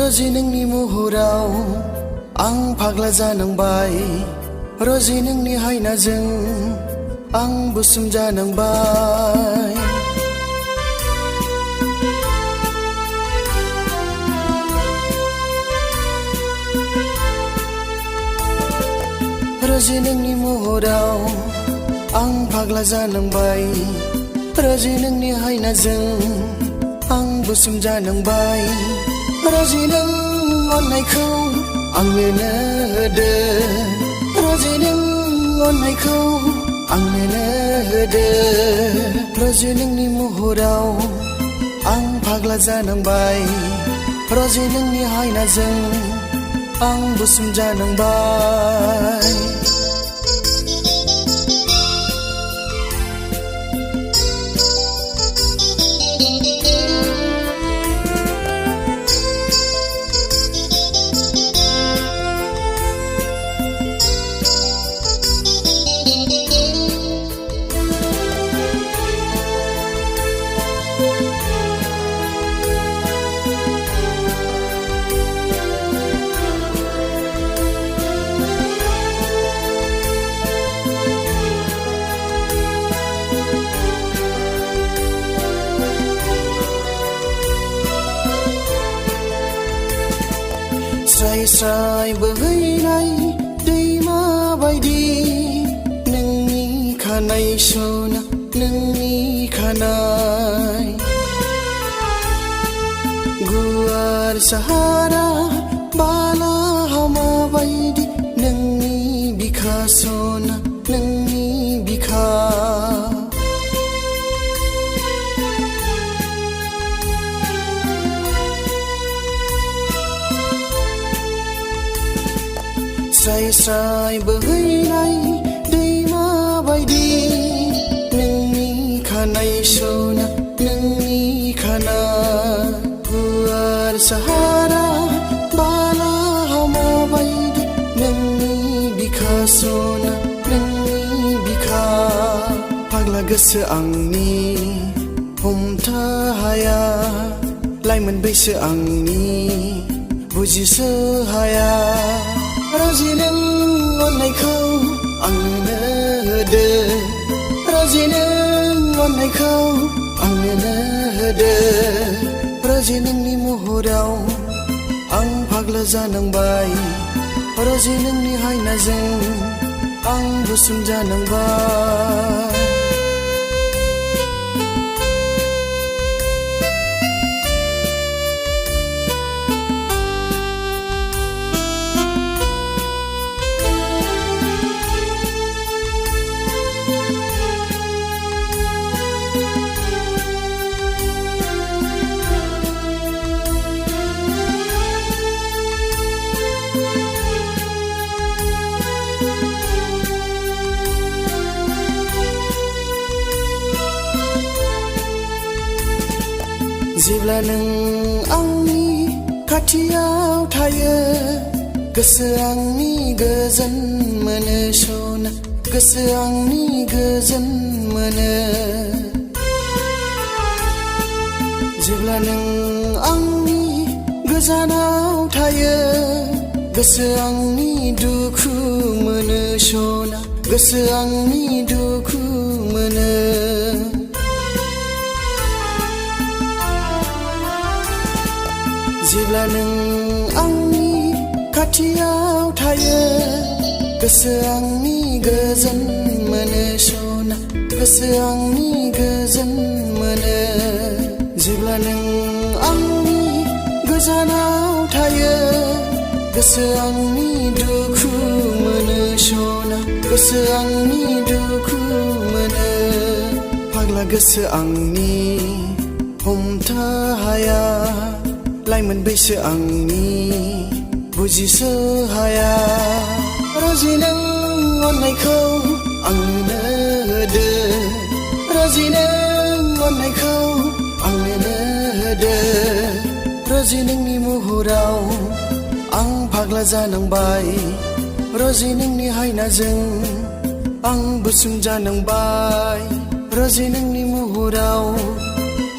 रजि नोंनि महराव आं फाग्ला जानांबाय रजि नोंनि हायनाजों आं बुसुम जानांबाय रजि नोंनि महराव आं फाग्ला जानांबाय रजि नोंनि हायनाजों आं बुसुम जानांबाय रजि नों अननायखौ आंनोनो होदो रजि नों अननायखौ आंनोनो होदो रजि नोंनि महराव आं फाग्ला जानांबाय रजि नोंनि हायनाजों आं बुसुम जानांबाय स्राय स्राय बोहैनाय दैमा बायदि नोंनि खानाय सना नोंनि खानाय गुवार साहारा बाला हामा बायदि नोंनि बिखा सना नोंनि बिखा स्राय स्राय बोहैनाय दैमा बायदि नोंनि खानाय सना नोंनि खानाय गुवार साहारा बाला हामा बायदि नोंनि बिखा सना नोंनि बिखा फाग्ला गोसो आंनि हमथा हाया लाइमोन बैसो आंनि बुजिसो हाया रजि नों अननायखौ आंनोनो होदो रजि नों अननायखौ आंनोनो होदो रजि नोंनि महराव आं फाग्ला जानांबाय रजि नोंनि हायनाजों आं बुसुम जानांबाय जेब्ला नों आंनि खाथियाव थायो गोसो आंनि गोजोन मोनो सना गोसो आंनि गोजोन मोनो जेब्ला नों आंनि गोजानाव थायो गोसो आंनि दुखु मोनो सना गोसो आंनि दुखु मोनो जेब्ला नों आंनि खाथियाव थायो गोसो आंनि गोजोन मोनो सना गोसो आंनि गोजोन मोनो जेब्ला नों आंनि गोजानाव थायो गोसो आंनि दुखु मोनो सना गोसो आंनि दुखु मोनो फाग्ला गोसो आंनि हमथा हाया लाइमोन बैसो आंनि बुजिसो हाया रजि नों अननायखौ आंनोनो होदो रजि नों अननायखौ आंनोनो होदो रजि नोंनि महराव आं फाग्ला जानांबाय रजि नोंनि हायनाजों आं बुसुम जानांबाय रजि नोंनि महराव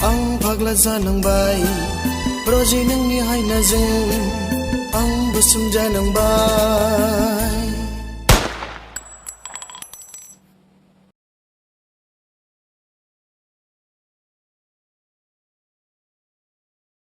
आं फाग्ला जानांबाय रजे नोंनि हायनाजों आंबो सोमजानांबाय